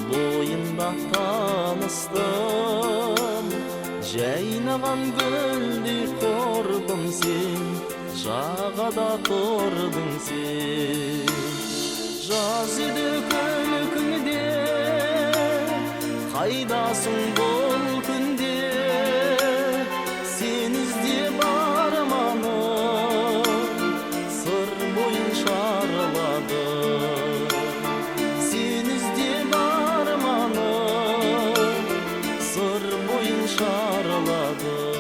boyunda tanıştım. Jaynagan güldi kordum sen, жағада тұрдың sen. Жаз еді күнде, қайдасың бұл күнде? Сен іздеп арманым сыр бойын шарлады. Сен іздеп арманым сыр бойын шарлады.